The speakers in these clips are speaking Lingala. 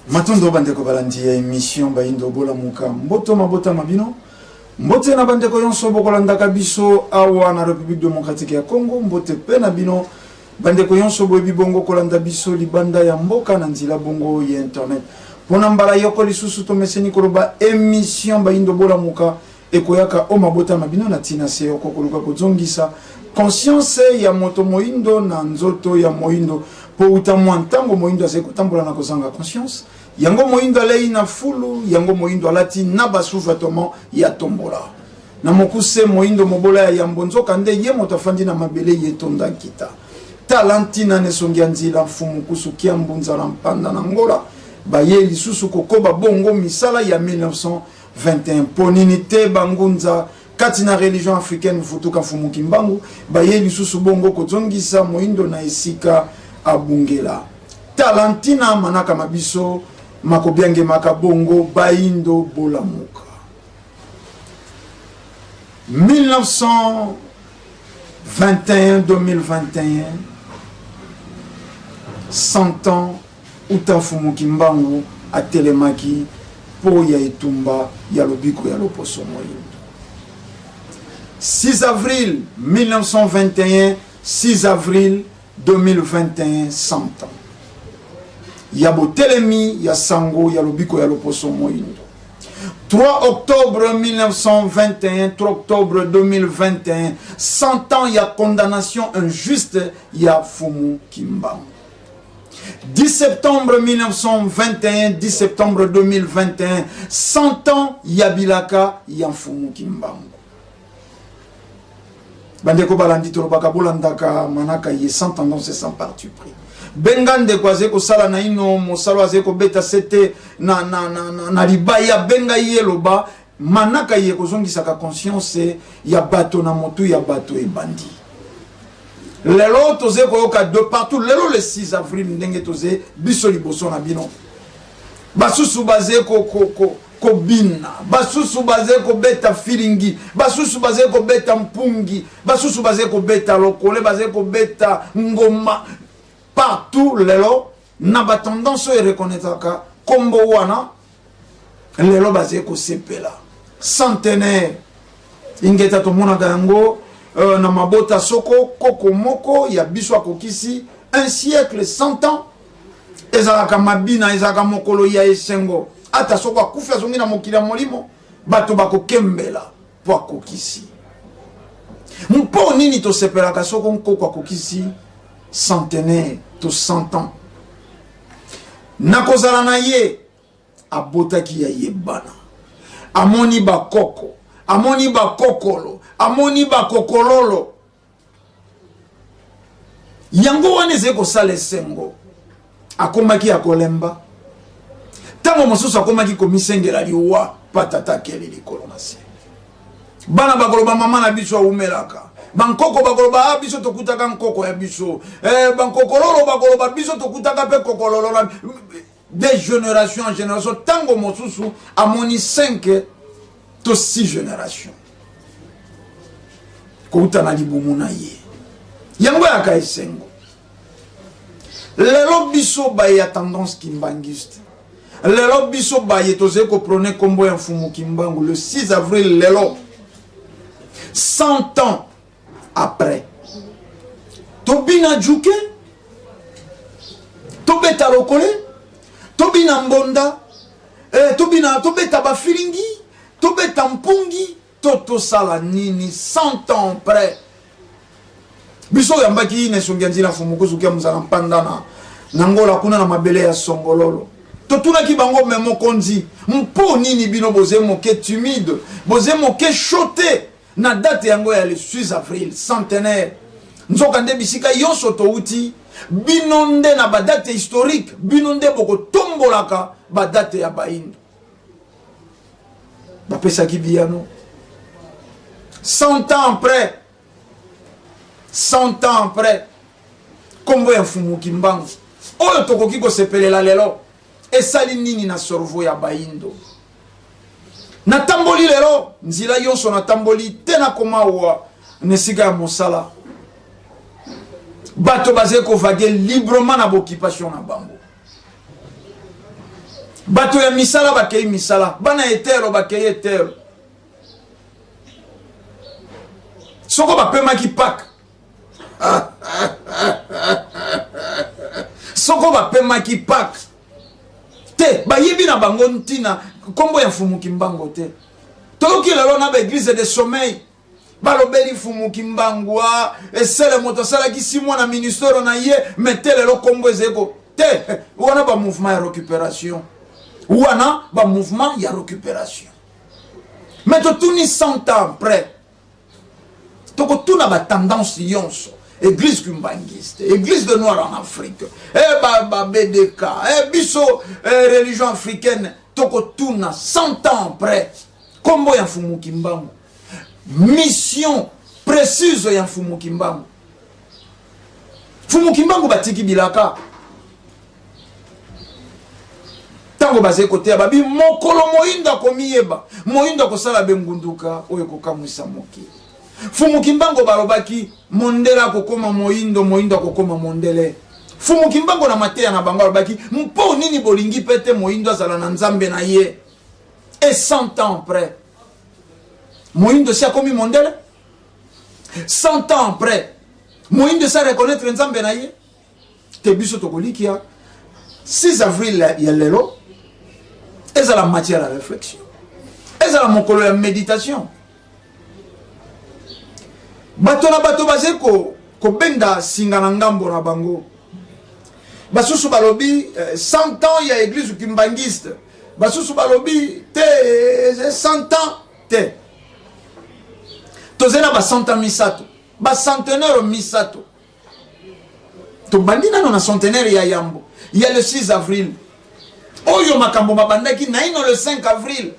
Matondo bandeko balandi ya émission Bayindo Bola Muka Mboto Mabota Mabino Mbote na bandeko yonso bokolanda biso awa na République démocratique ya Congo mbote pe na bino bandeko yonso boyebi bongo kolanda biso libanda ya mboka na nzila bongo ya internet pona mbala yoko lisusu to meseni koloba émission Bayindo Bola Muka ekoyaka o mabota mabino na tina se yoko koluka kozongisa conscience ya moto moindo na nzoto ya moindo po utamwa ntango moindo azeko tambola na kozanga conscience yango moindo alei na fulu yango moindo alati na basuvatement ya tombola na mokuse moindo mobola ya yambonzo kande ye moto afandi na mabele ye tonda kita talantina ne songia nzila mfumu kusu kia mbunza na mpanda na ngola baye lisusu kokoba bongo misala ya 1921 poninite bangunza katina religion africaine futuka mfumu kimbangu baye lisusu bongo kozongisa moindo na esika abungela talantina manaka mabiso makobiange makabongo Bayindo Bola Muka 1921-2021 100 ans utafumu kimbangu atelemaki po ya etumba ya lobiko ya loposo moyindo 6 avril 1921 6 avril 2021 100 ans ya botelemi ya sango ya lobiko ya loposo moyindo 3 octobre 1921 3 octobre 2021 100 ans ya condamnation injuste ya fumu kimbangu 10 septembre 1921 10 septembre 2021 100 ans ya bilaka ya fumu kimbangu bandeko balandi tolobaka bolandaka manaka ye 100 ans c'est sans parti pris bengande kwaze ko sala na ino mosalo azeko beta sete na libaya benga yeloba manaka ye kozongisa ka conscience ya bato na motu ya bato e bandi lelo toze ko yoka de partout lelo le 6 avril ndenge toze biso liboso na bino basusu baze ko bina basusu baze ko beta filingi basusu baze ko beta mpungi basusu baze ko beta lokole baze ko beta ngoma partout lelo na ba tendance e reconnaître ka kombo wana lelo baze ko sepela centenaire ingeta to mona gango na mabota soko koko moko ya biso akokisi un siècle 100 ans ezalaka mabina ezalaka mokolo ya esengo ata soko akufi azongi na mokili ya molimo bato bakokembela po akokisi mpo nini tosepelaka soko nkoko akokisi centenaire to 100 ans nakozala na ye abotaki ya yebana amoni bakoko amoni bakokolo amoni bakokololo yango wana ezeko sala esengo akomaki akolemba tango mosusu akomaki komisengela liwa patata keli likolo na se bana bakoloba mama na biso aumelaka bankoko bakoloba biso tokutaka nkoko ya biso bankokololo bakoloba biso tokutaka pe kokololo na des générations en génération tango mosusu amoni 5 to 6 générations kouta na libumu na ye yango ya ka esengo lelo biso baye ya tendance kimbangiste lelo biso baye toze ko prôner kombo ya mfumu kimbangu le 6 avril lelo 100 ans après tobina juke tobeta lokole tobina mbonda tobeta bafilingi tobeta mpungi toto sala nini 100 ans après biso yambaki ne songia nzila fumu kuzukia muzala mpanda na ngola kuna na mabele ya songololo totuna ki bango memo konzi mpo nini bino boze moke timide boze moke choté na date yango ya le 6 avril centenaire nzoka nde bisika yonso touti bino nde na badate historique bino nde boko tombolaka badate ya Bayindo bapesaki biyano 100 ans après 100 ans après kombo ya mfumu kimbangu oyo tokoki kosepelela lelo esali nini na sorvo ya Bayindo na tamboli lelo nzila yonso na tamboli tena komawa nesika ya mosala bato baze ko vaguer librement na occupation na bango bato ya misala bakei misala, bana etero bakei etero. Soko bapemaki Pâques. Soko bapemaki Pâques. Te bayebi na bango ntina kombo ya Fumu Kimbangu te. Toki lelo na ba église de sommeil. Balobeli Fumu Kimbangu esele moto sala ki 6 mois na ministère na ye metele lo kombo ezeko. Te wana ba mouvement ya récupération. Wana ba mouvement ya récupération. Mais tout ni 100 ans après. Toko tout na ba tendance yonso. Église kumbangiste, église de Noirs en Afrique, BDK, biso religion africaine, toko tuna 100 ans après, kombo ya Fumu Kimbangu, mission précise ya Fumu Kimbangu. Fumu Kimbangu batiki bilaka. Tango baze kote ya babi, mokolo moinda komiyeba, moinda kosala bengunduka, oye kokamwisa moki. Fumu Kimbangu balobaki mondela kokoma moindo, moindo kokoma mondele. Fumu Kimbangu na mateya na bango balobaki mpo nini bolingi pete moindo azala na nzambe na ye. Et 100 ans après, moindo si a komi mondele. 100 ans après, moindo sa reconnaître nzambe na ye. Te biso tokolikia 6 avril ya lelo ezala matière à réflexion. Ezala mokolo ya méditation. Bato na bato baze ko benda singa na ngambo na bango. Basusu balobi 100 ans ya église kimbangiste. Basusu balobi te 100 ans te. Tozena ba 100 ans misato. Ba centenaire misato. To bandina na centenaire ya Yambo. Il y a le 6 avril. Oyo makambo mabandaki na ino le 5 avril.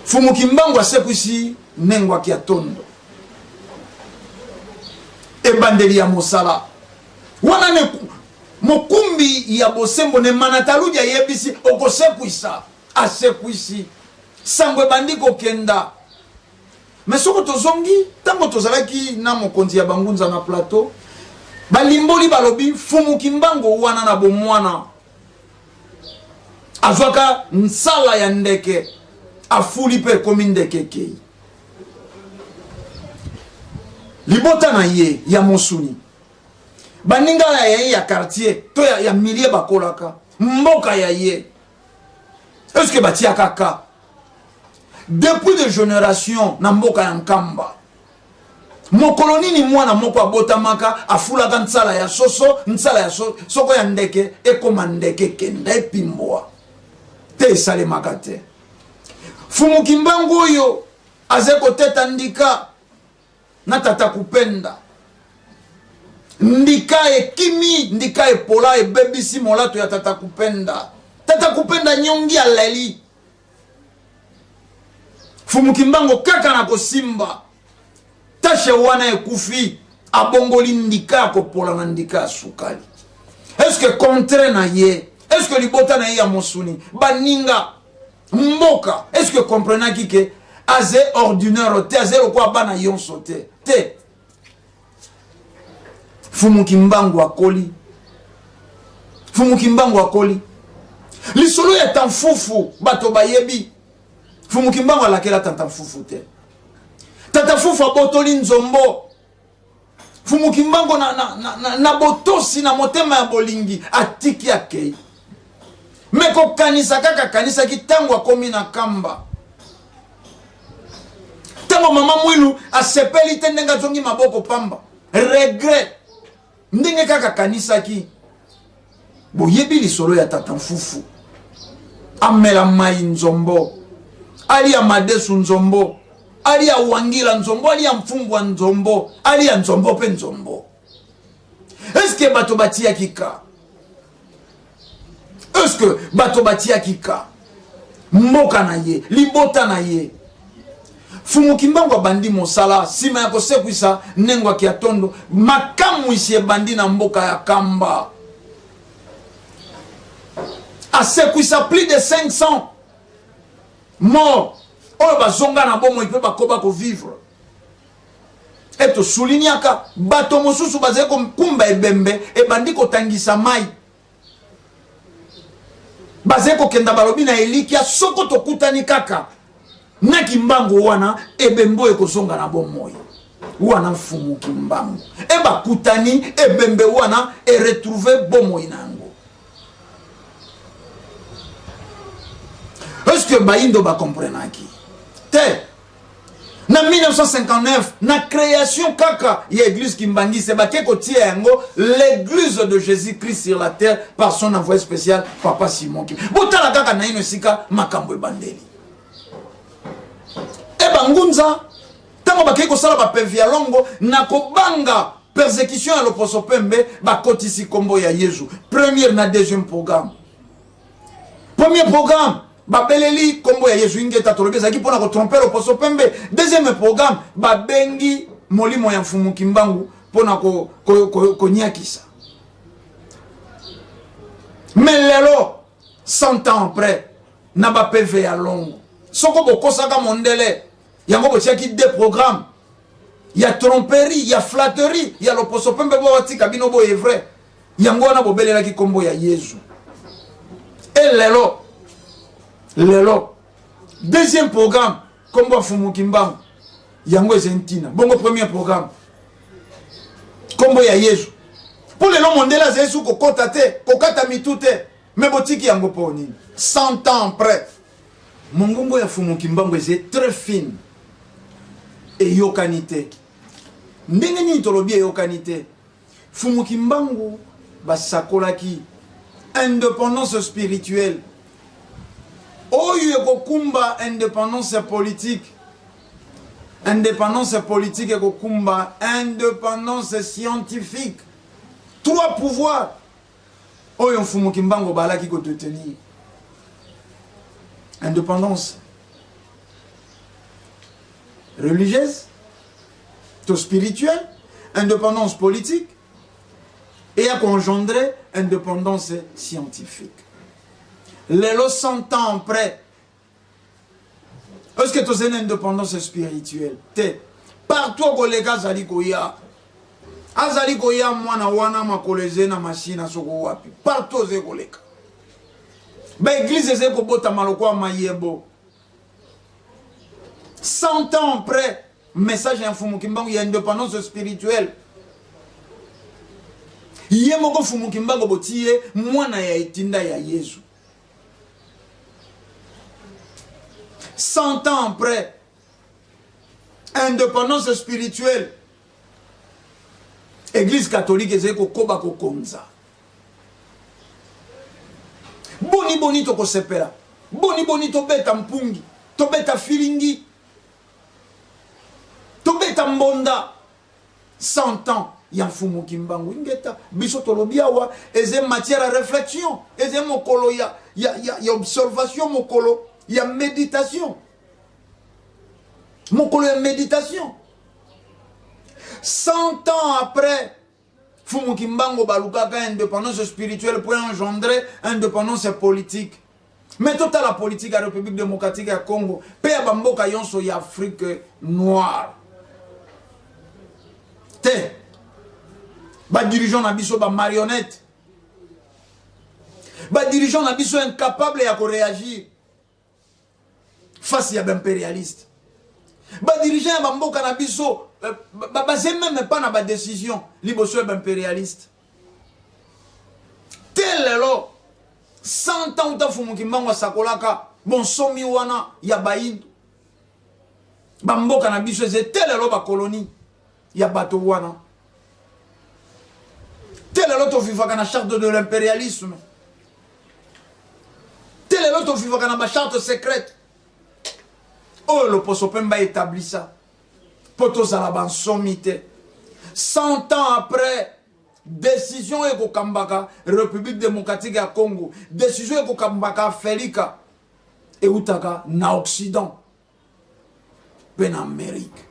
Fumu Kimbangu asepuisi nengwa kia tondo. Ebandeli ya mosala. Wana ne mokumbi ya bosembo ne manatalu ya yebisi okosepuisa. Asepuisi. Sangwe bandiko kenda. Mesoko tozongi, tango tozalaki na mokonzi ya bangunza na plateau, balimboli balobi Fumu Kimbangu wana na bomwana. Azwaka nsala ya ndeke. Afuli pe komi ndeke kei. Libota na ye ya Mosuni. Baninga ya ye ya quartier. To ya milie bakolaka. Mboka ya ye. Est-ce que batia kaka? Depuis des générations na mboka ya Nkamba. Mokoloni ni mwana moko abotamaka afulaka nsala ya soso, nsala ya soko ya ndeke ekoma ndeke kenda epimboa. Te sale makate. Fumu Kimbangu oyo azeko teta ndika na tata kupenda. Ndika ekimi, ndika epola ebebisi molato ya tata kupenda. Tata kupenda nyongi aleli. Fumu Kimbangu kaka na kosimba. Tashe wana ekufi abongoli ndika kopola na ndika sukali. Est-ce que contre na ye? Est-ce que libota na ye ya Mosuni? Baninga mboka, est-ce que comprenez que aze ordinaire te aze lo kwa bana yonso te Fumu Kimbangu akoli. Fumu Kimbangu akoli. Lisolo ya tanfufu bato bayebi. Fumu Kimbangu alakela tanfufu te. Tata fufu abotoli nzombo. Fumu Kimbangu na botosi na motema ya bolingi atiki akei. Meko kanisa kaka kanisa kitango akomi na kamba. Tango mama mwilu asepeli tendenga zongi maboko pamba. Regret. Ndenge kaka kanisa ki. Boyebi lisolo ya tata mfufu. Amela mai nzombo. Ali ya madesu nzombo. Ali ya wangila nzombo. Ali ya mfungwa nzombo. Ali ya nzombo pe nzombo. Eske bato batia kika? Est-ce que bato batia kika? Mboka na ye, libota na ye. Fumu Kimbangu bandi mosala, sima ya kosepuisa nengwa kia tondo, makamu isi bandi na mboka ya Kamba. Asepuisa plus de 500 morts. Oyo bazonga na bomo ipe bakoba ko vivre. Eto soulignaka bato mosusu bazeko kumba ebembe e bandi ko tangisa mai. baze ko kenda balobi na elikia soko tokutani kaka na kimbangu wana ebembo ekozonga na bomoi wana mfumu kimbangu eba kutani ebembe wana e retrouver bomoi nango. Est-ce que baindo ba comprenaki te na 1959 na création kaka ya église Kimbangi se baké kotia yango l'église de Jésus-Christ sur la terre par son envoyé spécial Papa Simon Kim. Botala kaka na ino sika makambo ebandeli. Eba ngunza tango baké ko sala ba pevia longo na kobanga persécution ya loposo pembe bakotisi kombo ya Yesu. Premier na deuxième programme. Premier programme babeleli kombo ya Yesu ingeta tolobeza ki pona ko tromper loposo pembe. Deuxième programme babengi molimo ya mfumu Kimbangu pona ko nyakisa. Mais lelo 100 ans après na ba PV ya longo soko bokosaka mondele yango botiaki deux programmes. Il y a tromperie, il y a flatterie, il y a l'opposo pembe bo watika bino bo est vrai. Yango wana bobelela ki kombo ya Yesu. Et lelo deuxième programme kombo Fumu Kimbangu yango ezentina. Bongo premier programme kombo ya Yesu. Pour le long mondela zesu kokota te, kokata mitute, mais botiki yango poni. 100 ans après mongombo ya Fumu Kimbangu est très fine. Et yokanite ndenge nini tolobi yokanite Fumu Kimbangu basakolaki indépendance spirituelle oyo ekokumba indépendance politique ekokumba indépendance scientifique. Trois pouvoirs oyo Fumu Kimbangu balaki ko détenir. Indépendance religieuse, spirituelle, indépendance politique et à engendrer indépendance scientifique. Les 100 ans après, est-ce que tu as une indépendance spirituelle? Partout où les gars Azalikoya, mwana wana makoleze na machine soko wapi. Partout ze koleka. Ba église ze ko bota maloko mayebo. 100 ans après, message à Fumu Kimbangu, il y a indépendance spirituelle. Il y a un Fumu Kimbangu botiye, mwana ya itinda ya Yesu. 100 ans après, indépendance spirituelle. Église catholique ezeko koba ko konza. Boni to ko sepela. Boni to beta mpungi, to beta filingi. Tobeta mbonda 100 ans ya Fumu Kimbangu ingeta biso tolobiawa eze matière à réflexion eze mokolo ya observation mokolo ya méditation mokolo ya méditation 100 ans après Fumu Kimbangu balukaka indépendance spirituelle pour engendrer indépendance politique. Mais toute la politique à la République démocratique du Congo pe ya bamboka yonso ya Afrique noire te ba dirigeant na biso ba marionnette ba dirigeant na biso incapable ya ko réagir face à l'impérialiste ba dirigeant ya mboka na biso ba même pas na ba décision liboso ya impérialiste tel lelo 100 ans uta Fumu Kimbangu sakolaka bon somi wana ya bayindo ba mboka na biso eze tel lelo ba colonie ya bato wana tel lelo to vivaka na charte de l'impérialisme tel lelo to vivaka na ba charte secrète oh le poso pemba établi ça poto za la sommité 100 ans après décision eko kambaka République démocratique ya Congo décision eko kambaka Felika et utaka na Occident pen Amérique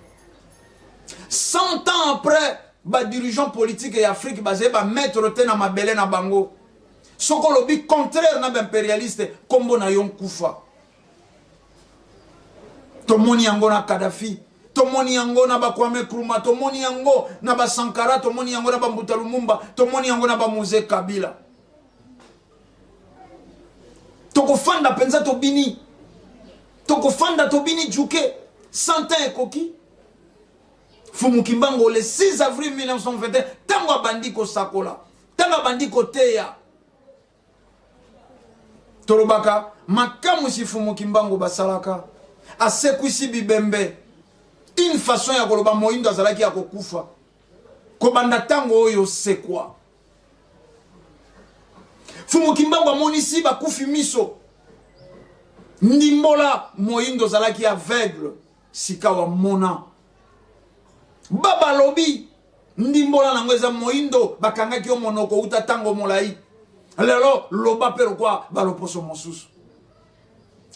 100 ans après, les dirigeants politiques et Afrique basés ba mettre na mabele na bango. Soko lobi contraire na impérialiste kombo na yon kufa. Tomoni yango na Kadhafi, tomoni yango na ba Kwame Nkrumah, tomoni yango na ba Sankara, tomoni yango na ba Mbuta Lumumba, tomoni yango na ba Moise Kabila. tokofanda penza tobini tokofanda tobini juke 100 ans ekoki Fumu Kimbangu le 6 avril 1921 tango abandi ko sakola tango abandi ko teya tolobaka makamu si Fumu Kimbangu basalaka asekwisi bibembe une façon ya koloba moyindo azalaki ya kokufa kobanda tango oyo sekwa Fumu Kimbangu amonisi bakufi miso ndimbola moyindo azalaki aveugle sika wa mona baba lobi ndimbola nango eza moyindo bakangaki yo monoko uta tango molai lelo loba pero kwa baloposo mosusu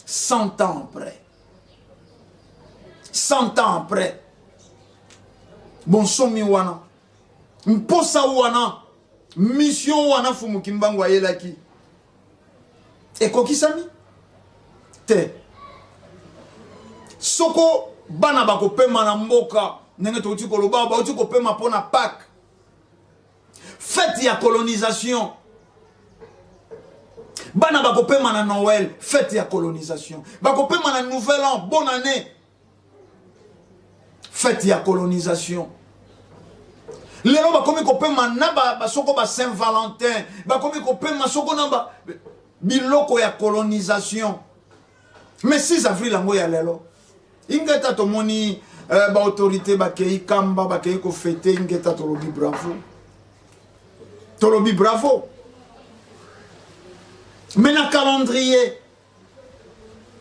100 ans après 100 ans après bonsomi wana mposa wana mission wana Fumu Kimbangu ayelaki ekokisami te soko bana bakopema na mboka ndenge toti koloba bauti kopema pona Pâques fête ya colonisation bana bakopema na Noël fête ya colonisation bakopema na Nouvel An bonne année fête ya colonisation lelo bakomi kopema na basoko ba Saint-Valentin bakomi kopema soko na biloko ya colonisation mais 6 avril ango ya lelo ingeta tomoni ba autorité bakei kamba bakei ko fêter ingeta tolobi bravo mais na calendrier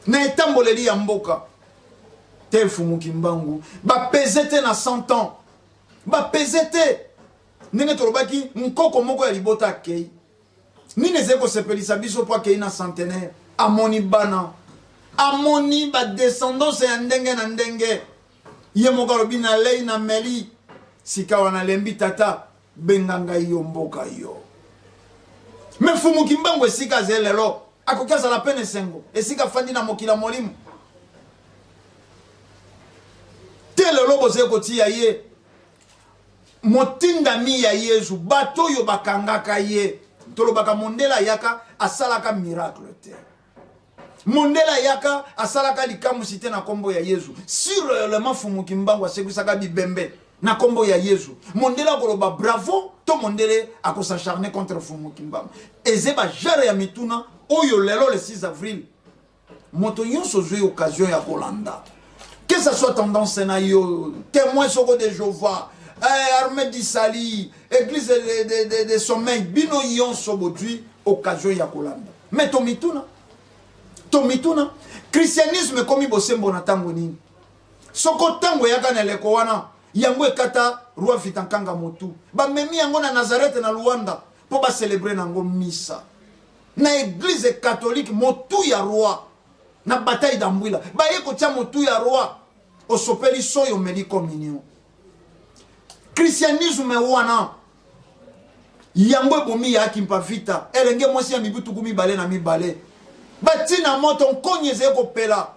na etamboleli ya mboka te Fumu Kimbangu ba pesete na 100 ans ba pesete ndenge tolobaki nkoko moko ya libota akei nini ezeko sepelisa biso po akei na centenaire amoni bana amoni ba descendance ya ndenge na ndenge ye moko alobi na lei na meli sika wana lembi tata benganga yo mboka yo mais Fumu Kimbangu esika zelelo akoki azala pene sengo esika fandi na mokila molimo te lelo boze kotia ye motindami ya Yesu bato yo bakangaka ye tolobaka mondela yaka asalaka miracle te mondela yaka asalaka likamu site na kombo ya Yesu sur le Fumu Kimbangu asekwisaka bibembe na kombo ya Yesu mondela koloba bravo to mondele akosacharner contre Fumu Kimbangu ezeba jare ya mituna oyo lelo le 6 avril moto nyonso zwi occasion ya kolanda que ça soit tendance na yo témoin soko de Jéhovah armée d'Isali église de sommeil bino yonso bodui occasion ya kolanda mais tomituna christianisme komi bosembo na tango nini soko tango yaka na leko wana yango ekata roi Vitankanga Motu bamemi yango na Nazareth na Luanda po ba célébrer nango misa na église catholique motu ya roi na bataille d'Ambwila ba yeko tia motu ya roi osopeli soyo meli communion christianisme wana yango ebomi ya kimpa vita elenge mwasi ya mibutu kumi bale na mibale batina moto nkonyeze kopela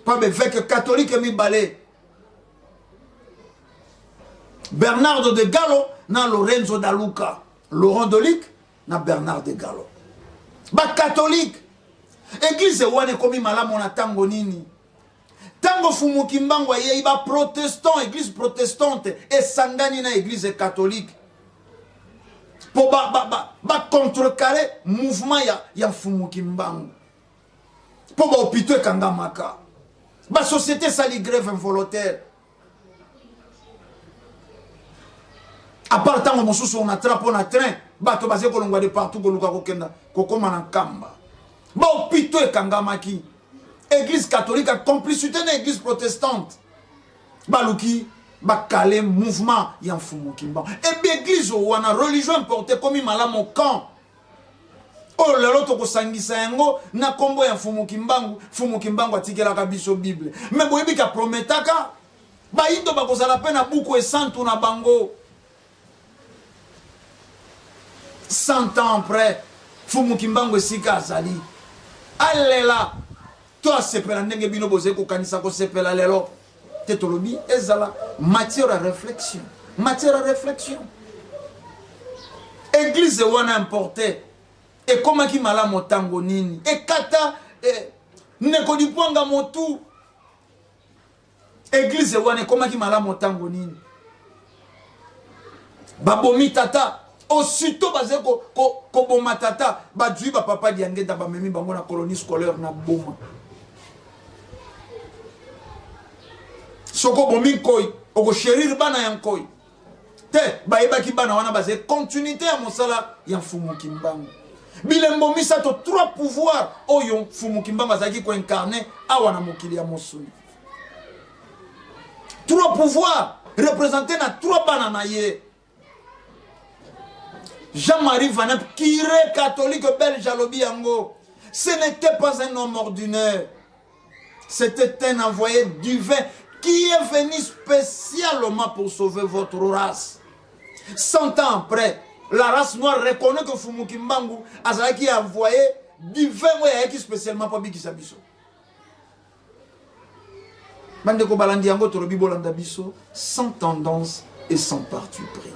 pa bevêque catholique mibale Bernardo de Gallo na Lorenzo da Luca Laurent de Luc na Bernard de Gallo ba catholique église wane komi malamu na tango nini tango Fumu Kimbangu ye ba protestant église protestante esangani na église catholique pour ba contrecarrer mouvement ya Fumu Kimbangu pour ba hôpital kangamaka ba société sali grève involontaire à part tango mosusu on attrape on a train ba to basé kolongwa de partout koluka kokenda kokoma na kamba ba hôpital kangamaki église catholique a complicité na église protestante baluki bakale mouvement ya Fumu Kimbangu et bien église wana religion importée comme malamu camp oh lelo to kosangisa yango na kombo ya Fumu Kimbangu atikelaka biso bible mais boyebi ka prometaka ba indo bakozala pe na buku esantu na bango 100 ans après Fumu Kimbangu esika azali alela to asepela ndenge bino boze ko kanisa ko sepela lelo tetolobi ezala matière à réflexion église wana importée Et comment qui mala motango nini? Et kata neko dipwanga motu. Église wane comment qui mala motango nini? Babomi tata. Aussitôt basé ko boma tata. Badjui ba papa diange da ba memi bango na colonie scolaire na boma. Soko bomi koi. Oko chérir bana yan koi. Te baeba ki bana wana basé continuité à mosala yan fumu kimbango. Bilembo misa to trois pouvoirs oyo fumu kimbango azaki ko incarner awana mokili ya mosuni. Trois pouvoirs représentés na trois bana na ye. Jean-Marie Vanep, curé catholique belge à Lobiango, ce n'était pas un homme ordinaire. C'était un envoyé divin qui est venu spécialement pour sauver votre race. 100 ans après, la race noire reconnaît que Fumukimbangu a qui envoyé divin qui spécialement pour Biki Sabiso. Bandeko Balandiango Torobi Bolanda Biso, sans tendance et sans parti pris.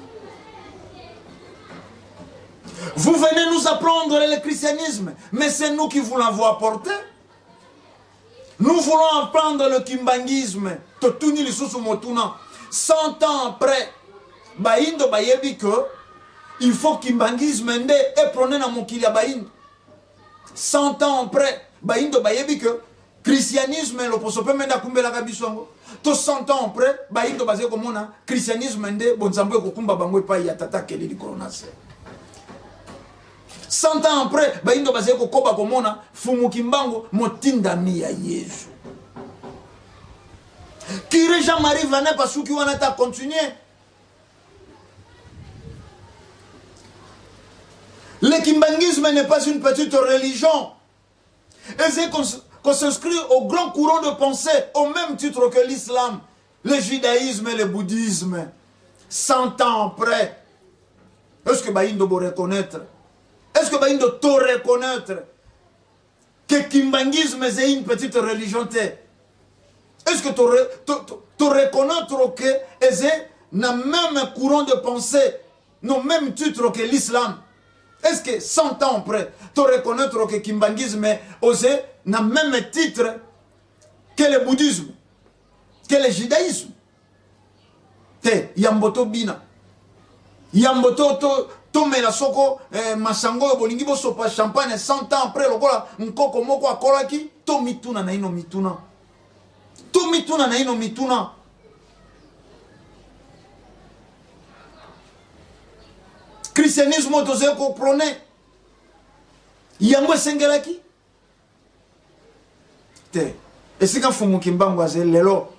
Vous venez nous apprendre le christianisme, mais c'est nous qui vous l'avons apporté. Nous voulons apprendre le kimbangisme. 100 ans après, Baïndo Bayebi que il faut kimbangisme et prôner dans mon kilia Baïndo. 100 ans après, Baïndo Bayebi que christianisme le posope menda kumbela kabisongo. 100 ans après, Baïndo basé comme on a christianisme bonzambo kokumba bango pa ya tata kelili koronase. 100 ans après, Baïndo basé kokoba komona Fumukimbangu motindami ya Yesu. Kire Jean-Marie Vanep pasuki wana ta continuer. Le kimbangisme n'est pas une petite religion. Et c'est qu'on s'inscrit au grand courant de pensée au même titre que l'islam, le judaïsme et le bouddhisme. 100 ans après, est-ce que Baïndo doit reconnaître? Est-ce que Baïndo doit reconnaître que kimbangisme est une petite religion? Est-ce que tu reconnaître que c'est le même courant de pensée, le même titre que l'islam? Est-ce que 100 ans après, tu reconnaître que kimbangisme est le même titre que le bouddhisme, que le judaïsme? Yamboto bina. Yamboto to mela soko masango bolingi bo sopa champagne 100 ans après lokola nkoko moko akolaki to mituna na ino mituna. To mituna na ino mituna. Christianisme toze ko prôner. Yango sengelaki. Te. Esika Fumukimbangu aze lelo.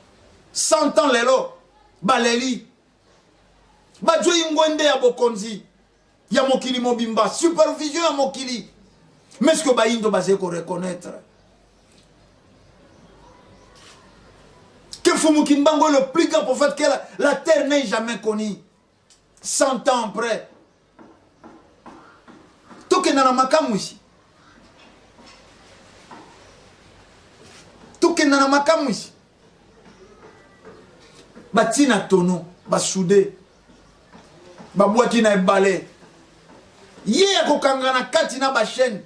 100 ans lelo. Baleli. Badjo ingwende ya bokonzi. Ya mokili mobimba. Supervision ya mokili. Mais ce que Baïndo basé ko reconnaître. Que Fumukimbangu est le plus grand prophète que la terre n'ait jamais connu. 100 ans après. Toke nana makamu ici. Toke nana makamu ici. Batina tono, basude. Babwaki na ebale. Ye akokanga na kati na ba chaîne.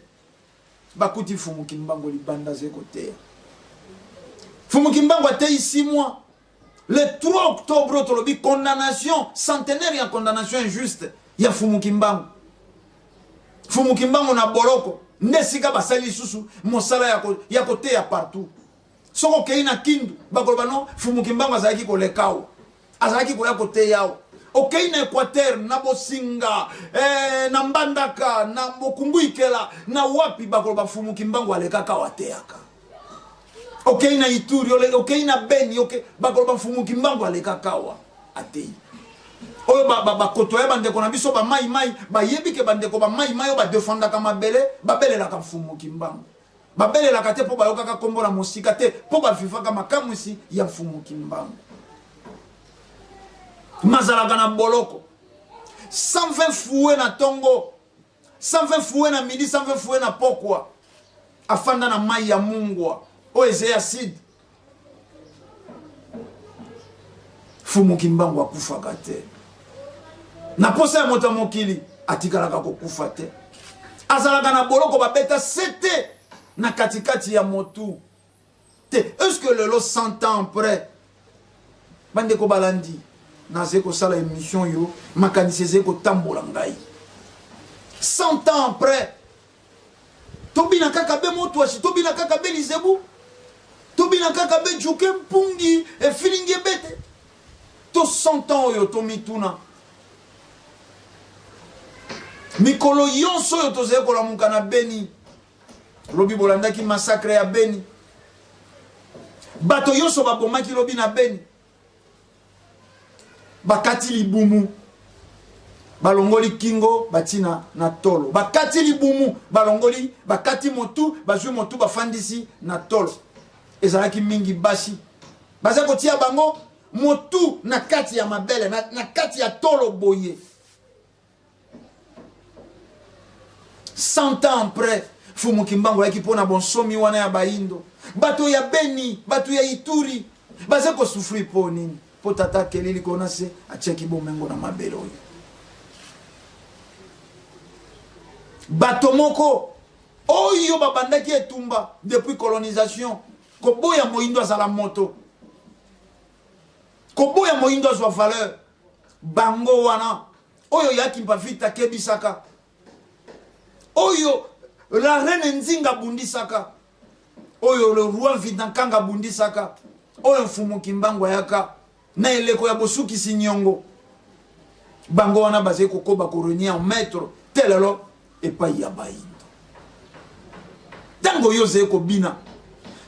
Bakuti Fumukimbangu libanda zekote. Fumukimbangu ate 6 mois. Le 3 octobre tolobi condamnation centenaire ya condamnation injuste ya Fumukimbangu. Fumukimbangu na boloko nesika basali susu mosala ya kote ya partout. Soko keina kindu bakoloba no Fumukimbangu azaki ko lekao. Azaki ko ya kote yao. Okay na Equateur na Bosinga na Mbandaka na Mokumbuikela na wapi bakoloba Fumukimbangu alekaka wateaka. Okay na Ituri okay na Beni okay bakoloba Fumukimbangu alekaka wa atei. Oyo bakoto ya bandeko na biso ba mai bayebi ke bandeko ba mai oyo ba defendaka mabele babelela ka Fumukimbangu. Babelela ka te po bayoka ka kombo na mosika te po ba fifaka makamu isi ya Fumukimbangu. Mazalaka na boloko 120 fouets na tongo 120 fouets na midi 120 fouets na pokwa afanda na mai ya mungwa o eze acide. Fumukimbangu akufaka te na posa ya moto mokili atikalaka kokufa te azalaka na boloko babeta sete na katikati ya motu te. Est-ce que lelo 100 ans après bandeko balandi naze kosala émission yo makanisi eze kotambola ngai 100 ans après tobina kaka be motwashi, tobina kaka be lizebu, tobina kaka be juke mpungi e filingi bete to 100 ans oyo tomituna mikolo yonso oyo tozali kolamuka na Beni lobi bolandaki massacre ya Beni, bato yonso babomaki lobi na Beni, bakati libumu balongoli kingo batina na tolo, bakati libumu balongoli bakati motu bazwi motu bafandisi na tolo, ezalaki mingi basi baza kotia bango motu na kati ya mabele na kati ya tolo boye. 100 ans après Fumu Kimbangu yaki pona bonsomi wana ya baindo, bato ya Beni, bato ya Ituri baza ko souffrir po nini po tata kelili kona se acheki bomengo na mabele oyo. Bato moko oyo babandaki etumba depuis colonisation koboya moindo azala moto, koboya moindo azwa valeur, bango wana oyo yaki mpafita kebisaka, oyo la reine Nzinga bundisaka, oyo le roi Vidankanga bundisaka, oyo Fumu Kimbangu yaka na eleko ya bosuki sinyongo, bango wana baze kokoba koroni en maître telelo epai ya baindo. Tango yoze ko bina,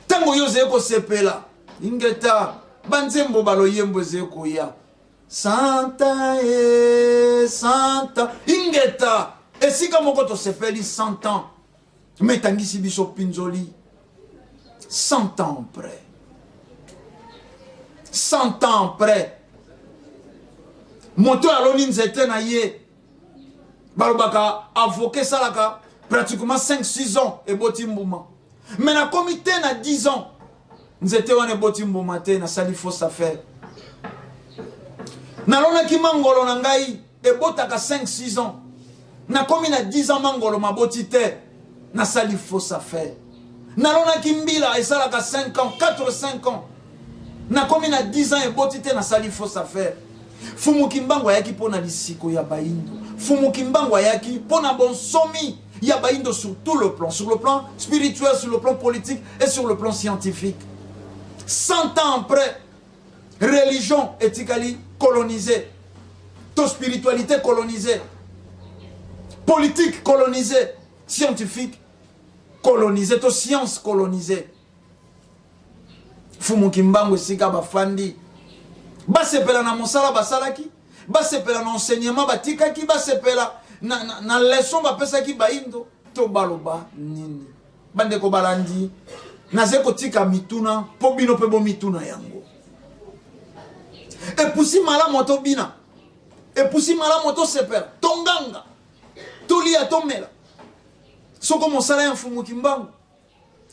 tango yoze ko sepela ingeta banzembo balo yembo ze ko ya Santa e Santa ingeta esika moko to sepeli 100 ans metangisi biso pinzoli 100 ans après, 100 ans après moto aloni nzete na ye balobaka avocat salaka pratiquement 5-6 ans et boti mbuma, mais na comité na 10 ans nzete wane boti mbuma te na sali fausse affaire. Nalona ki mangolo na ngai e botaka 5-6 ans na komi na 10 ans mangolo maboti te na sali fausse affaire. Nalona ki mbila esalaka 5 ans 4-5 ans na komi na 10 ans e boti te na sali fausse affaire. Fumu Kimbangu ayaki pona lisiko ya baindo, Fumu Kimbangu ayaki pona bonsomi ya baindo sur tout le plan spirituel, sur le plan politique et sur le plan scientifique. 100 ans après, religion etikali colonisée, to spiritualité colonisée, politique colonisée, scientifique colonisée, to science colonisée. Fumu Kimbangu esika bafandi basepela na mosala basalaki, basepela na enseignement batikaki, basepela na leçon bapesaki baindo to baloba nini bandeko balandi naze kotika mituna po bino pe bo mituna yango epusi malamu to bina, epusi malamu to sepela tonganga tolia tomela soko mosala ya Fumu Kimbangu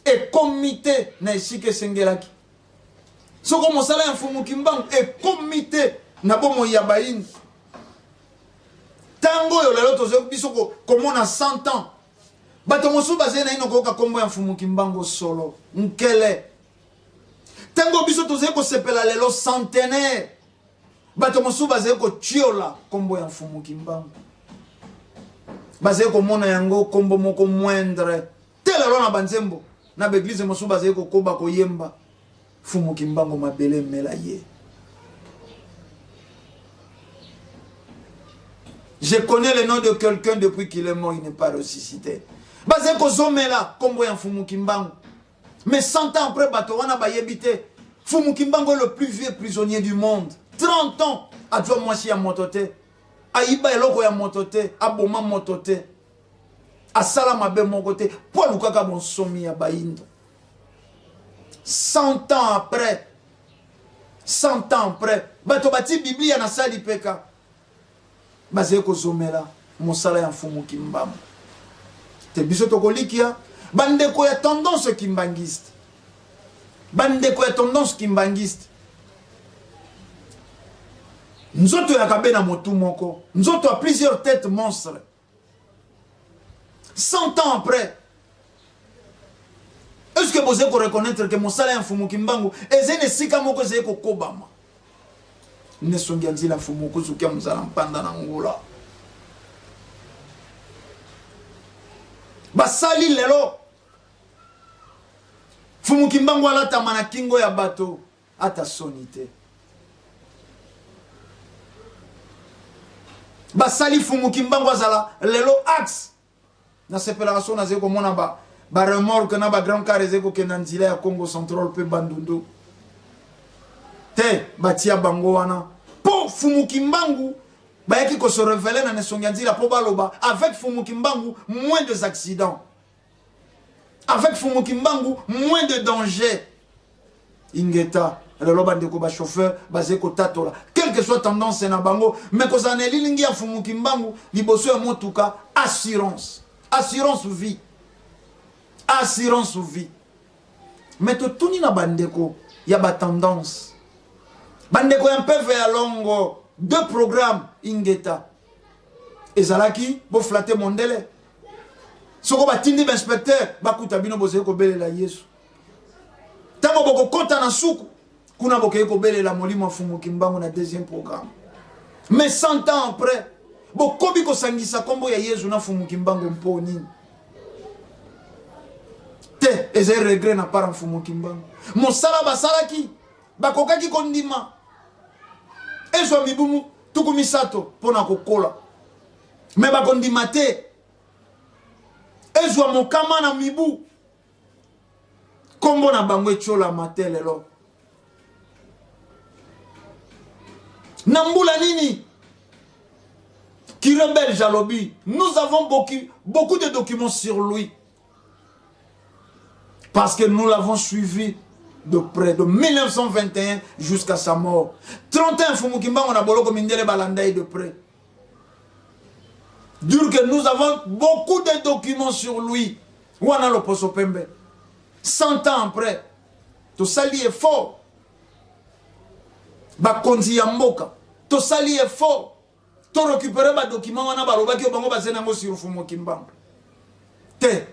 e comité na esike sengelaki, soko mosala ya Fumu Kimbangu e comité na bomo ya baini tango yo lelo tozo biso komona 100 ans bato mosu bazena ino koka kombo ya Fumu Kimbangu solo nkele tango biso tozo ko sepela lelo centenaire bato mosu bazena ko chiola kombo ya Fumu Kimbangu, bazena ko mona yango kombo moko moindre telelo na banzembo na beglise mosu bazena ko koba ko yemba Fumu Kimbangu mabele melaye. Je connais le nom de quelqu'un depuis qu'il est mort, il n'est pas ressuscité. Bazé ko zomela kombo ya Fumu Kimbangu. Mais 100 ans après bato wana bayebite Fumu Kimbangu est le plus vieux prisonnier du monde. 30 ans adwa mwasi ya motote. Aiba eloko ya motote, aboma motote. Asala mabe mokote, po lukaka bonsomi ya baindo. 100 ans après, 100 ans après, bato bati Biblia na sali peka. Bazé ko zomela mosala ya Fumu Kimbangu. Te biso tokolikia bandeko ya tendance kimbangiste. Bandeko ya tendance kimbangiste. Nzoto ya kabena motu moko, nzoto a plusieurs têtes monstres. 100 ans après. Est-ce que vous avez reconnaître que mon salaire est Fumu Kimbangu et c'est Nesika Moko Zeko Kobama? Ne songianzi la Fumu Kuzuka Mzalampanda Nangola. Basali lelo. Fumu Kimbangu alata mana kingo ya bato ata sonite. Basali Fumu Kimbangu azala lelo axe. Na séparation na zeko mona ba remorque na ba grand car zeko kenanzila ya Congo Central pe bandundu. Te batia bango wana. Po Fumu Kimbangu bayaki ko se révéler na nesonganzila po baloba avec Fumu Kimbangu moins de accidents. Avec Fumu Kimbangu moins de danger. Ingeta le loba ndeko ba chauffeur bazeko tatola. Quelle que soit tendance na bango mais ko zaneli lingi ya Fumu Kimbangu liboso ya motuka assurance. Assurance vie. Assurance vie. Mais tout ni na bandeko ya ba tendance. Bandeko un peu vers longo deux programmes ingeta. Ezalaki bo flatter mondele. Soko batindi inspecteur bakuta bino bozeko ko belela Yesu. Tango boko kota na suku kuna boko ko belela molimo Fumu Kimbangu na deuxième programme. Mais 100 ans après bokobi ko sangisa kombo ya Yesu na Fumu Kimbangu mponi. Te eze regret na para Fumu Kimbangu. Mosala basalaki bakokaki kondima. Ezo mibumu tukumisato pona kokola. Me bakondima te. Ezo mokama na mibu. Kombo na bango chola matele lo. Nambula nini? Qui rebelle Jalobi. Nous avons beaucoup de documents sur lui. Parce que nous l'avons suivi de près, de 1921 jusqu'à sa mort. 31 Fumu Kimbangu on a boloko mindele balandaï de près. Dire que nous avons beaucoup de documents sur lui. Où on a le poso pembe. 100 ans après, tout sali est fort. Bakonzi Yamboka. Tout sali est fort. Tu récupères les documents, on a baloba qui bango basé nango sur Fumu Kimbangu. Te.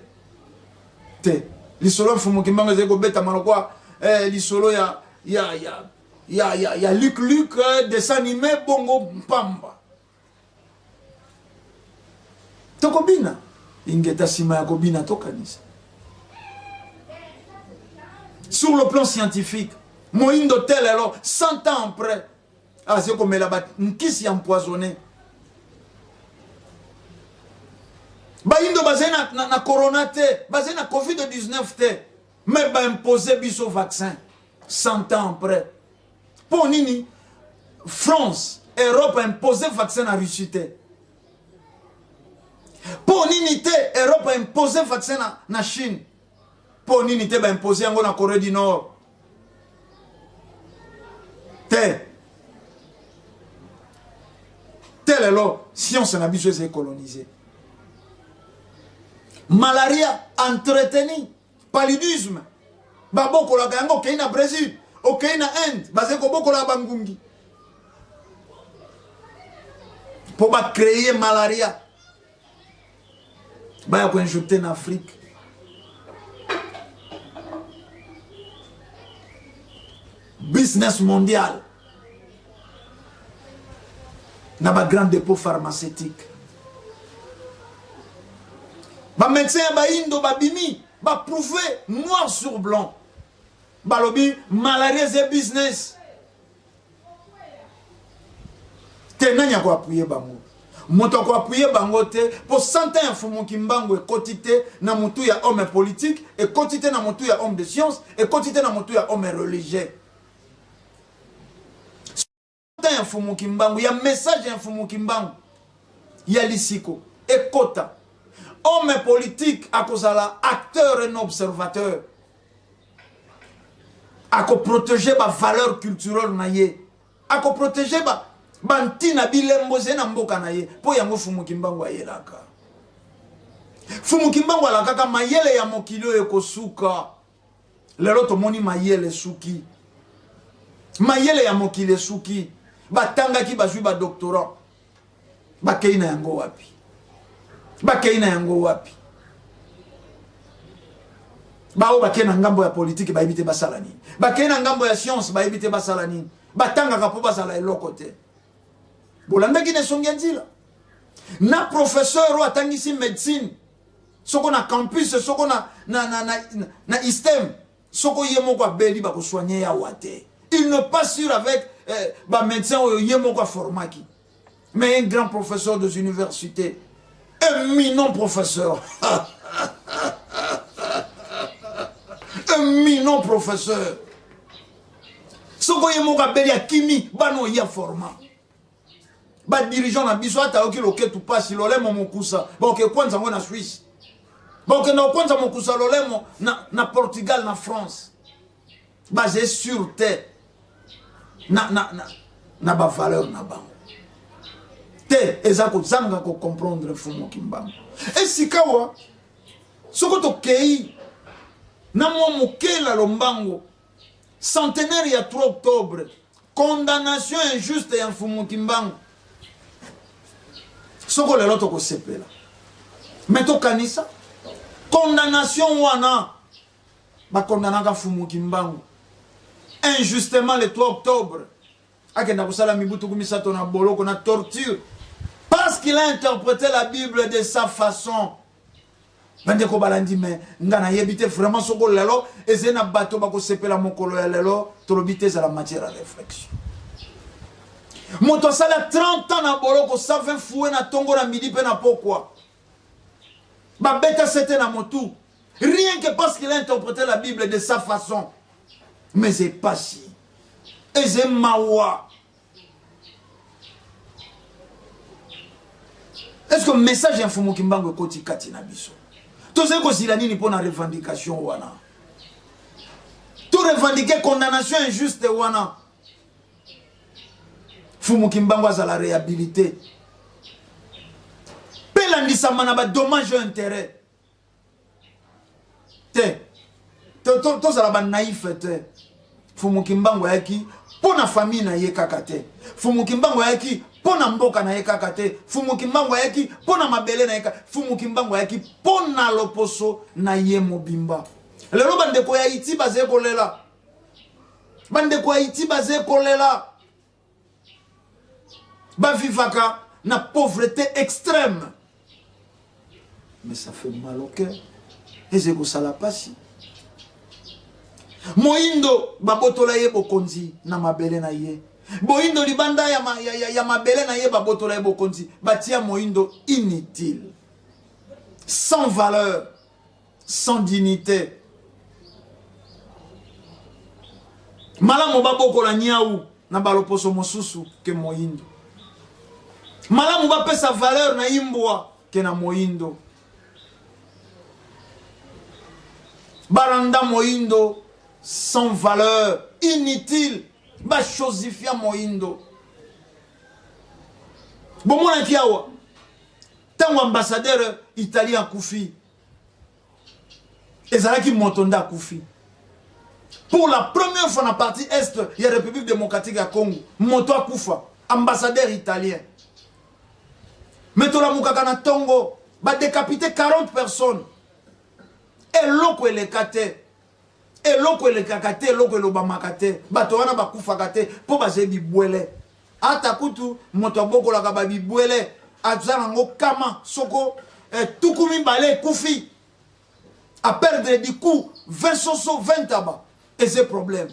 L'isolo Fumu Kimbangu zeko beta malokwa l'isolo ya Luc dessin animé bongo pamba. Tokobina ingeta sima ya kobina tokanisa. Sur le plan scientifique, Moïndo tel alors 100 ans après, c'est comme la bat qui s'y empoisonné. Bayindo basé na corona te, basé na Covid-19 te, mais ba imposer biso vaccin 100 ans après. Pour nini France, Europe imposé vaccin na Russie te. Pour nini te Europe imposé vaccin na Chine. Pour nini te ba imposé yango na Corée du Nord. Tel alors, science na biso c'est colonisé. Malaria entretenu, paludisme. Baboko la gango kei na Brésil, ok na Inde, basé ko boko la bangungi. Pour ba créer malaria. Ba ko injecter en Afrique. Business mondial. Na ba grand dépôt pharmaceutique. Ba médecin ba indo ba bimi ba prouver noir sur blanc. Ba lobi malaria c'est business. Te nanya ko appuyer bango. Moto ko appuyer bango te pour 100 ans Fumu Kimbangu e quotité na mutu ya homme politique et quotité na mutu ya homme de science et quotité na mutu ya homme religieux. Ya Fumu Kimbangu, il y a un message à Fumu Kimbangu. Il y a l'Isiko. Et Kota. Homme politique, à cause de acteur et observateur. À cause protéger ma valeur culturelle naïe. À cause protéger ma bantina bilemboze na mboka naïe. Pour yango Fumu Kimbangu ayelaka. Fumu Kimbangu alakaka mayele ya mokilo ekosuka. Lelo tomoni mayele suki. Mayele ya mokile suki. Batanga ki bazui doctorat. Bakeina yango wapi. Bao bakena ngambo ya politique ba ebite basala nini. Bakena ngambo ya science ba ebite basala nini. Batanga kapo basala eloko te. Bolanda ki ne songi nzila. Na professeur ou atangisi médecine. Soko na campus, soko na ISTEM. Soko yemoko abeli ba ko soigner ya wate. Il n'est pas sûr avec ba médecin ou yemoko formaki. Mais un grand professeur des universités, éminent professeur. Éminent professeur. Soko yemoko abeli ya kimi bano ya format. Ba dirigeant na biso ata oki loke tu pasi lolemo mokusa ba ke kwanza ngo na Suisse ba ke na kwanza mokusa lolemo na Portugal na France basé sur terre na ba valeur na bango te ezako zanga ko comprendre fumo kimbango et sikawa soko to kei na mo mokela lombango centenaire ya 3 octobre condamnation injuste ya fumo kimbango. Soko lelo toko sepela. Meto kanisa. Condamnation wana. Ba kondanaka fumu kimbangu. Injustement le 3 octobre. Akenda kusala mibutu kumisato na boloko na torture. Parce qu'il a interprété la Bible de sa façon. Bande ko balandi me ngana yebite vraiment soko lelo ezena bato bako sepela mokolo ya lelo tolobite za la matière à réflexion. Moto sala 30 ans na boloko savait fouer na tongo na midi pe na pourquoi. Ba beta c'était na motu. Rien que parce qu'il a interprété la Bible de sa façon. Mais c'est pas si. Et c'est mawa. Est-ce que le message informo kimbango koti kati na biso? To se ko silani ni pona revendication wana. To revendiquer condamnation injuste wana. Fumu kimbango à la réhabilité. Pelandisa manaba dommage et intérêt. To ça la naïf te. Fumu kimbango yaki pona famille na ye kakate. Fumu kimbango yaki pona mboka na ye kakate. Fumu kimbango yaki pona mabele na ye kakate. Fumu kimbango yaki pona loposo na ye mobimba. Lelo bande ko ya iti baze kolela. Bande ko ya iti baze kolela. Ba vivaka na pauvreté extrême. Mais ça fait mal au cœur. Et c'est que ça l'a pas si. Moindo babotola ye bokonzi na mabele na ye. Moindo libanda ya mabele na ye babotola ye bokonzi. Batia moindo inutile. Sans valeur. Sans dignité. Malamu babokola niaou na baloposo mosusu ke moindo. Malamu ba pesa valeur na imbwa ke na moindo. Baranda moindo sans valeur, inutile. Ba chosifia moindo. Bomona kiawa. Tango ambassadeur italien Koufi. Ezalaki Motonda Koufi. Pour la première fois dans la partie est, il y a la République démocratique à Congo. Moto Koufa, ambassadeur italien. Metola Moukakana Tongo, va décapiter 40 personnes. Et l'oko et les kate. Et l'oko et les kakate, l'oko et l'obamakate. Batoana Bakoufa kate, pour baser bibouele. Atakutu, Motoboko la kaba bibouele. Azango Kama, Soko, Tukumi Bale, Koufi. À perdre du coup, 20 soso, 20 tabac. Et c'est problème.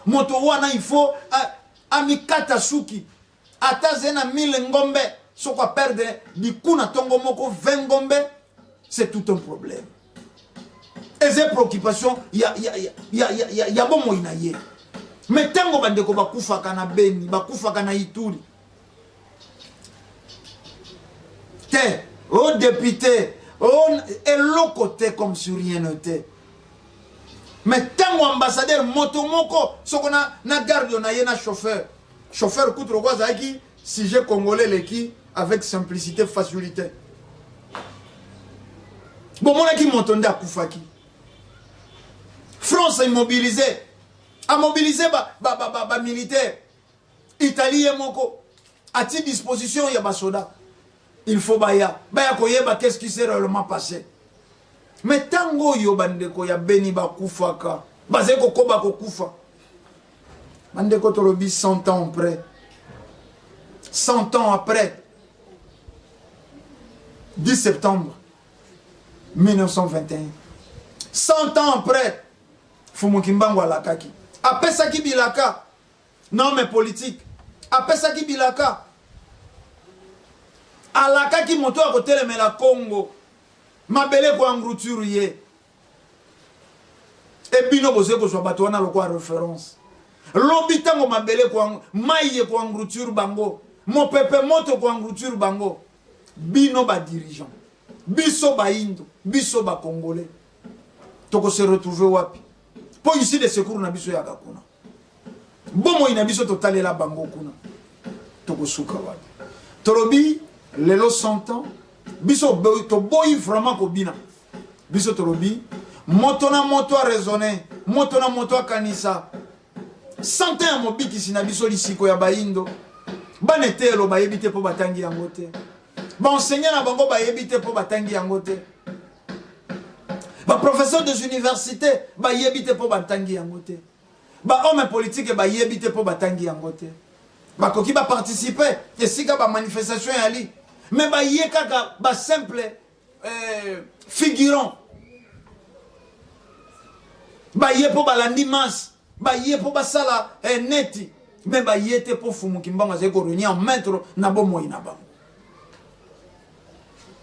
Motowana, il faut Amikata Suki. Atazena 1000 ngombe. Ce qu'on perdre du coup na tongo moko 20 gombe, c'est tout un problème. Et ces préoccupations, il y a bon moyen y. Mais tango bandeko bakufa kana Beni, bakufa kana Ituri. Te, oh député, oh et l'autre côté comme si rien n'était. Mais tango ambassadeur motomoko, ce qu'on a na garde na yena chauffeur. Chauffeur coûte le quoi qui si j'ai congolais les qui avec simplicité, facilité. Bon, mon qui m'entendait à Koufaki. France est mobilisée. A mobilisé militaire. Italie est moko. À toute disposition, il y a des soldats. Il faut baya. Baya koyeba qu'est-ce qui s'est réellement passé. Mais tango yo bandeko ya beni bakufaka. Bazeko koba kokufa. Bandeko tolobi 100 ans après. 100 ans après. 10 septembre 1921. 100 ans après. Fumukimbangu alakaki. Apesaki bilaka. Non mais politique. Apesaki bilaka. Alakaki moto a côté la Congo. Mabele kwa ngrouture ye. Et bino boze ko so bato wana lokwa référence. Lobi tango mabele kwa maye kwa ngrouture bango. Mo pepe moto kwa ngrouture bango. Bino ba dirigeant. Biso ba indo, biso ba congolais. Toko se retrouver wapi. Po ici de secours na biso ya kakuna. Bomo ina biso totale la bango kuna. Toko suka wapi. Torobi lelo 100 ans. Biso to boy vraiment ko bina. Biso torobi moto na moto a raisonner, moto na moto a kanisa. 100 ans mobiki sina biso lisiko ya baindo. Banete lo bayebite po batangi yango te. Ba enseignant na bango bayebite po batangi yango te. Ba professeur des universités bayebite po batangi yango te. Ba homme politique bayebite po batangi yango te. Ba koki ba participer esika ba manifestation yali. Mais ba yekaka ba simple figurant. Ba yepo balandi mas, ba yepo basala neti. Mais ba yete po Fumukimbangu azeko reni en maître na bo moyi na ba.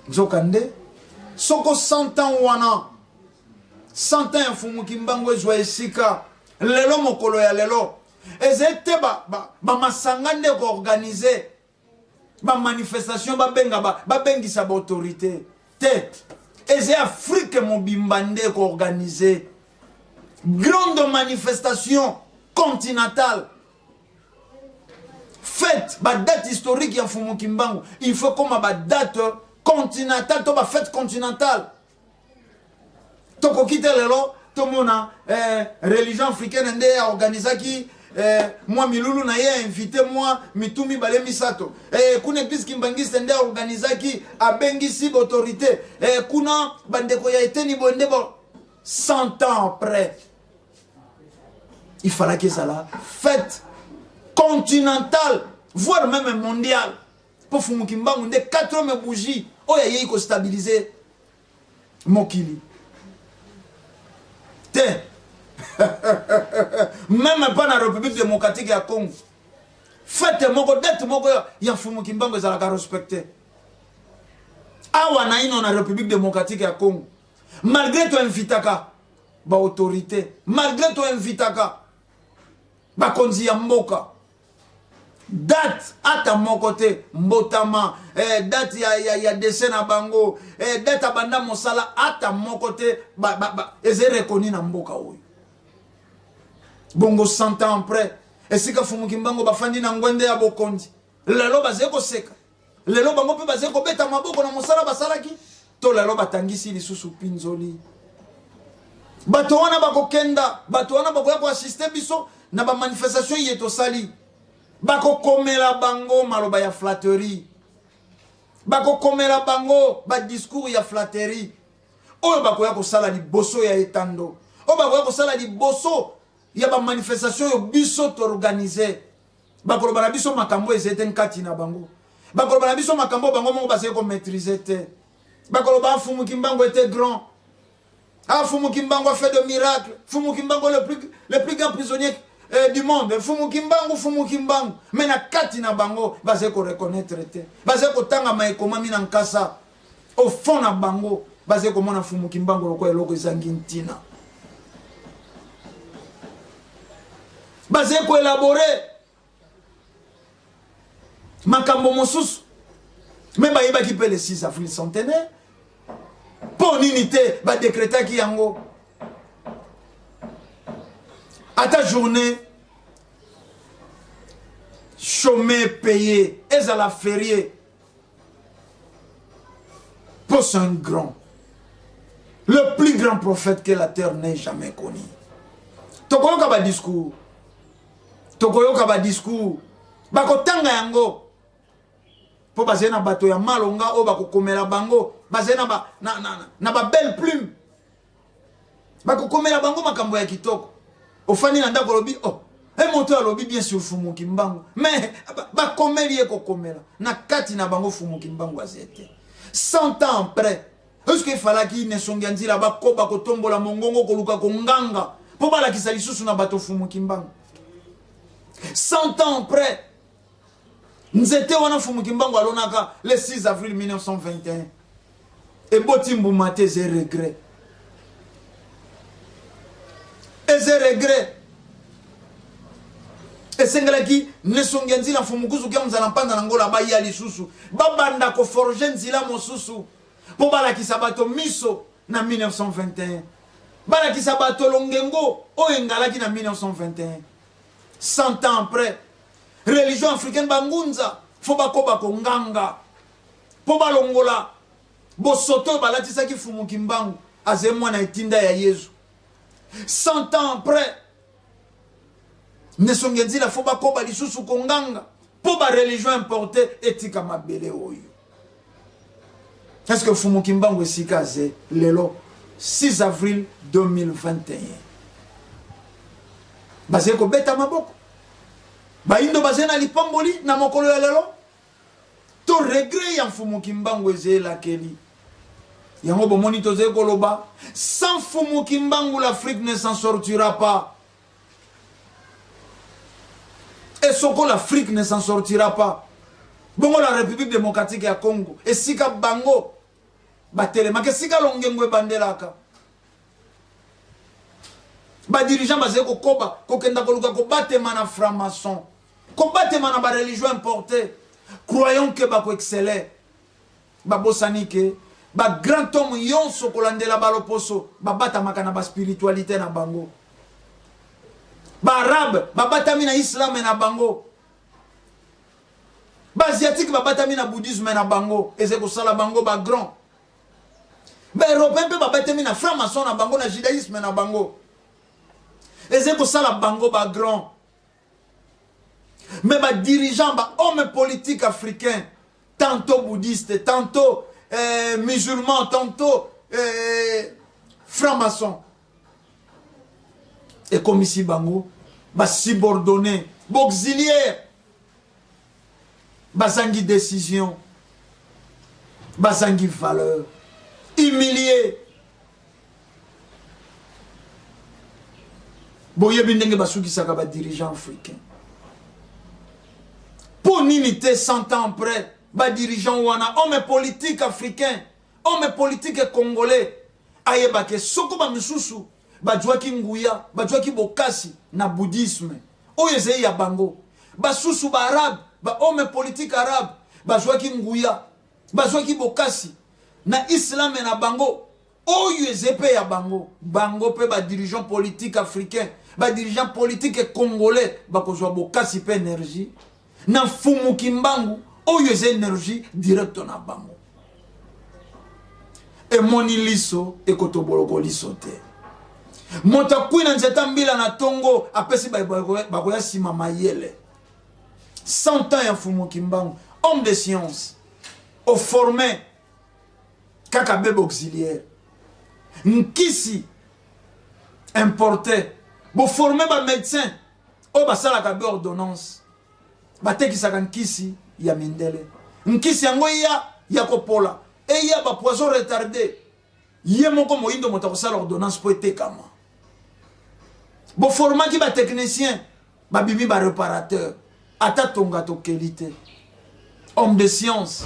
Zokande soko 100 ans wana 100 ans Fumukimbangu ezwa esika lelo mokolo ya lelo ezete ba masangande ko organiser ba manifestation ba benga ba bengisa ba autorité te eze Afrique mobimbande ko organiser grande manifestation continentale fête ba date historique ya Fumukimbangu il faut comme ba date continentale to ba fête continentale to ko kite lelo to mona religion africaine nde a organiser ki moi milulu na ye invité moi mitumi bale misato kuna église kimbangiste nde a organiser ki abengisi autorité kuna bandeko ya eteni bonde bo 100 ans après il fallait que ça là fête continentale voire même mondiale pour Fumukimbangu nde 4 bougies oya yei ko stabiliser mokili te même pas na République démocratique ya Congo fête moko date moko ya Fumukimbangu ezalaka respecté awa na ino na République démocratique ya Congo malgré to invitaka ba autorité malgré to invitaka ba konzi ya mboka date ata moko te mbotama date ya dessin na bango date abanda mosala ata moko te eze reconnu na mboka oyo bongo 100 ans après esika Fumukimbangu bafandi na ngwende ya bokondi lelo bazeko seka lelo bango pe bazeko beta maboko na mosala basalaki to lelo batangisi lisusu pinzoli bato wana bakokenda bato wana bakoya ko assister biso na ba manifestation yeto sali bako komela bango maloba ya flatterie bako komela bango ba discours ya flatterie oyo bakoya ko sala liboso ya etando oyo bakoya ko sala liboso ya ba manifestation yo biso to organiser bako loba na biso makambo ezete nkati na bango bako loba na biso makambo bango mo basé ko maîtriser te bako loba Fumukimbangu était grand Fumukimbangu a fait de miracles Fumukimbangu le plus grand prisonnier du monde Fumukimbangu mais na kati na bango basé ko reconnaître te basé ko tanga maekoma mina nkasa au fond na bango basé ko mona Fumukimbangu loko eloko ezangi ntina basé ko élaborer makambo mosusu mais ba yeba ki pe le 6 avril centenaire pour unité ba décréter ki yango à ta journée chômé payé et à la férié pour un grand le plus grand prophète que la terre n'ait jamais connu tokoyoka ba discours bakotanga yango po bazena bato ya malonga o bakokomela bango bazena na ba belle plume Bako komela bango makambo ya kitoko. Ofani na ndako lobi oh. Et moto lobi bien sûr fumu kimbangu. Mais ba komeli eko komela. Na kati na bango fumu kimbangu azete. 100 ans après. Est-ce qu'il fallait qu'il ne songe nzila ba ko ba ko tombola mongongo ko luka ko nganga. Po bala ki sali susu na bato fumu kimbangu. 100 ans après. Nzete wana fumu kimbangu alonaka le 6 avril 1921. Et botimbu mate ze regret. Et ze regret. Et sengelaki ne songe nzila fumu kuzu kia mzala mpanda na ngola ba yali susu. Babanda ko forger nzila mosusu. Po bala ki sabato miso na 1921. Bala ki sabato longengo o engalaki na 1921. 100 ans après. Religion africaine bangunza fo bakoba ko nganga po balongola bosoto balatisa ki fumu kimbangu azemwa na etinda ya Yesu 100 ans après nesongenzi la fo bakoba lisusu ko nganga po ba religion importée etika mabele oyo. Est-ce que fumu kimbangu esikaze lelo 6 avril 2021 basé ko beta maboko Baindo bazena lipamboli na mokolo ya lelo to regret ya fumu kimbangu ezela keli yango bomoni toze koloba sans fumu kimbangu l'Afrique ne s'en sortira pas et soko l'Afrique ne s'en sortira pas bongo la République démocratique ya Congo et sika bango batelema ke sika longengo bandelaka ba dirigeant bazé ko koba ko kenda ko luka ko batema na franc-maçon combattre mana ba religion importée croyons que ba ko exceller ba bosanike ba grand homme yonso ko landela ba loposo ba bata makana ba spiritualité na bango ba arabe ba batami na islam na bango ba asiatique ba batami na bouddhisme na bango eze ko sala bango ba grand ba européen pe ba batami na franc-maçon na bango na judaïsme na bango eze ko sala bango ba grand. Mais les dirigeants, les hommes politiques africains, tantôt bouddhistes, tantôt musulmans, tantôt francs-maçons. Et comme ici, bango, subordonnés, auxiliaires, bazangi décision, bazangi valeur, humiliés. Boye bindenge basuki saka ba dirigeants africains. Pour n'unité 100 ans après, les dirigeants wana, hommes politiques africains, hommes politiques congolais, ayebake soko ba misusu, ba djwaki nguya, ba djwaki bokasi na bouddhisme. Oyeze ya bango. Ba susu ba arabe, ba hommes politiques arabes, ba djwaki nguya, ba djwaki bokasi na islam na bango. Oyeze pe ya bango. Bango pe ba dirigeants politiques africains, ba dirigeants politiques congolais, ba kozwa bokasi pe énergie. Na fumu kimbangu oyo eza énergie direct na bango e moni liso ekotoboloko liso te moto kwina nzeta mbila na tongo apesi bakoya sima mayele 100 ans ya fumu kimbangu homme de science au formé kaka bebe auxiliaire nkisi importé bo formé ba médecin o basala ka be ordonnance batekisaka nkisi ya mindele nkisi yango ya kopola e ya ba poison retardé ye moko moindo moto kosala ordonnance po etekama bo formaki ba technicien ba bibi ba réparateur ata tonga to qualité homme de science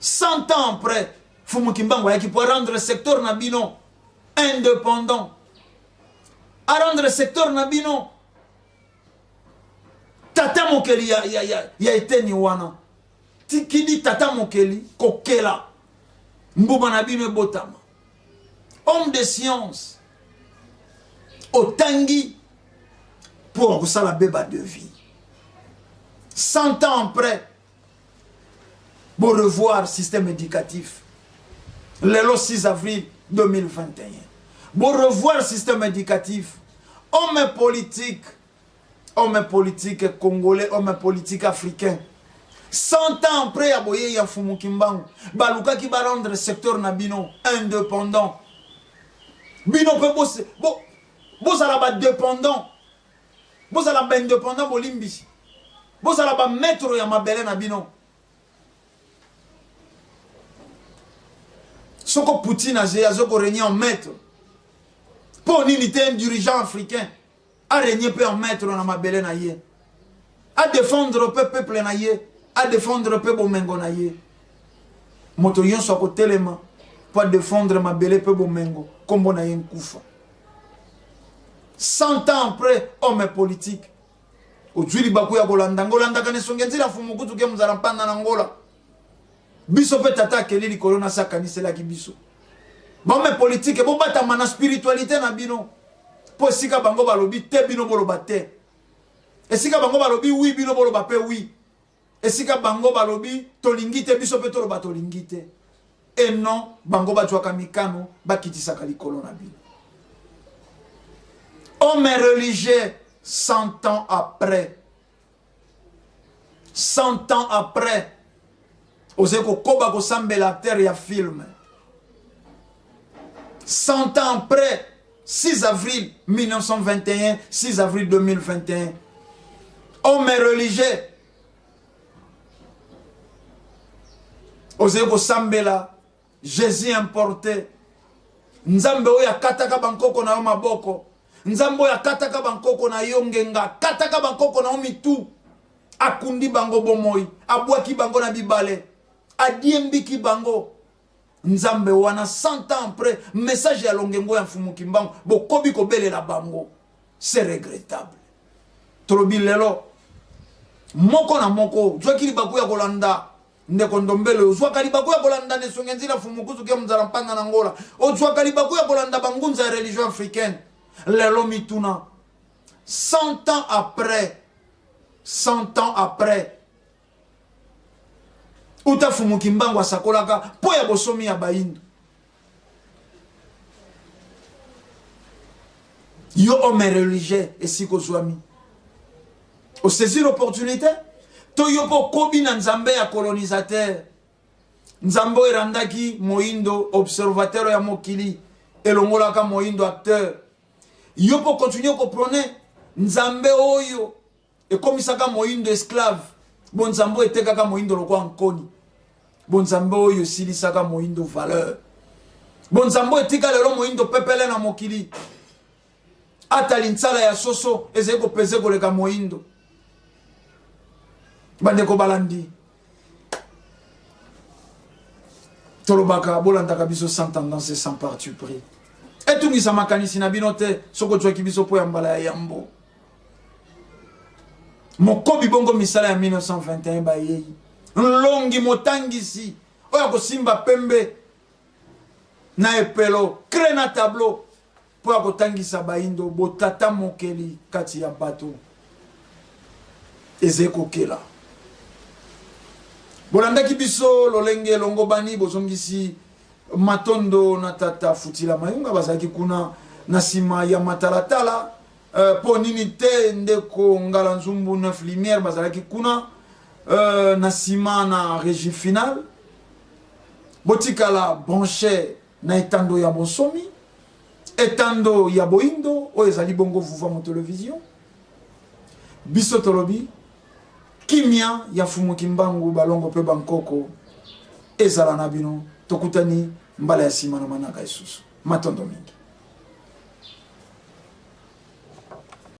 100 ans après fumu kimbangu yaki pour rendre secteur na bino indépendant à rendre secteur na bino tata mokeli ya eteni wana tikidi tata mokeli kokela mbuba na bino ebotama homme de science otangi pour kosala beba de vie 100 ans après pour revoir système éducatif le 6 avril 2021 pour revoir système éducatif homme politique congolais, homme politique africain. 100 ans après, aboye ya fumu kimbangu. Baluka ki ba rendre secteur nabino indépendant. Bino pe bo sala ba dépendant. Bo sala ba indépendant bolimbisi. Bo sala ba maître ya mabele na bino. Soko Poutine a régné en maître. Pour l'unité, un dirigeant africain a régné en maître dans ma belle naïe. A défendre le peuple naïe. A défendre le peuple mengo naïe. Motorion soit côté les mains pour défendre ma belle peuple mengo. Comme on a un koufa. 100 ans après, homme politique. Aujourd'hui, Bakou ya Golanda. Golanda kane songenzi la fumukutu ke mzarampanda na Angola. Biso pe tata keli likolo na sakanise la ki biso. Ba me politique bo bata mana spiritualité na bino. Po sika bango balobi te bino boloba te. Esika bango balobi oui bino boloba pe oui. Esika bango balobi tolingi te biso pe toloba tolingi te. Et non bango batwaka mikano bakitisaka likolo na bino. Homme religieux 100 ans après. 100 ans après. Ozeko koba ko sambe la terre ya film. 100 ans après, 6 avril 1921, 6 avril 2021. Homme religieux. Ozeko sambe la Jésus importé. Nzambe oya kataka bankoko na maboko. Nzambe oya kataka bankoko na yongenga. Kataka bankoko na omitu. Akundi bango bomoi. Abwaki bango na bibale. Adiembiki bango. Nzambe wana 100 ans après message ya longengo ya mfumuki mbango bokobi kobele la bango. C'est regrettable. Tolobi lelo moko na moko zwaki libaku ya kolanda ndeko ndombele zwaka libaku ya kolanda ne songenzi la fumukuzu ke mzala mpanga na Angola o zwaka libaku ya kolanda bangunza ya religion africaine lelo mituna 100 ans après 100 ans après uta fumuki mbango asakolaka po ya bosomi ya baindu yo homme religieux esiko zwami o saisir l'opportunité to yo po kobi na nzambe ya colonisateur nzambe irandaki moindo observateur ya mokili elongolaka moindo acteur yo po continuer ko prôner nzambe oyo ekomisaka moindo esclave bon nzambe etekaka moindo lokwa nkoni bon nzambe oyo silisaka moindo valeur bon nzambe etika lelo moindo pepele na mokili atali ntsala ya soso ezeko peze koleka moindo bandeko balandi tolobaka bolandaka biso sans tendance et sans parti pris etungisa makanisi na bino te soko zwaki biso po ya mbala ya yambo mokobi bongo misala ya 1921 bayei nlongi motangisi oya kosimba pembe na epelo crée na tableau po ya kotangisa baindo botata mokeli kati ya bato ezekokela bolandaki biso lolenge longo bani bozongisi matondo na tata futila mayunga bazalaki kuna na sima ya matalatala po nini te ndeko ngala nzumbu 9 lumière bazalaki kuna na sima na régie finale botikala branché na etando ya bonsomi etando ya boindo oyo ezali bongo vuva mo télévision biso tolobi kimia ya fumuki mbangu balongo pe bankoko ezala na bino tokutani mbala ya sima na manaka isusu matondo mingi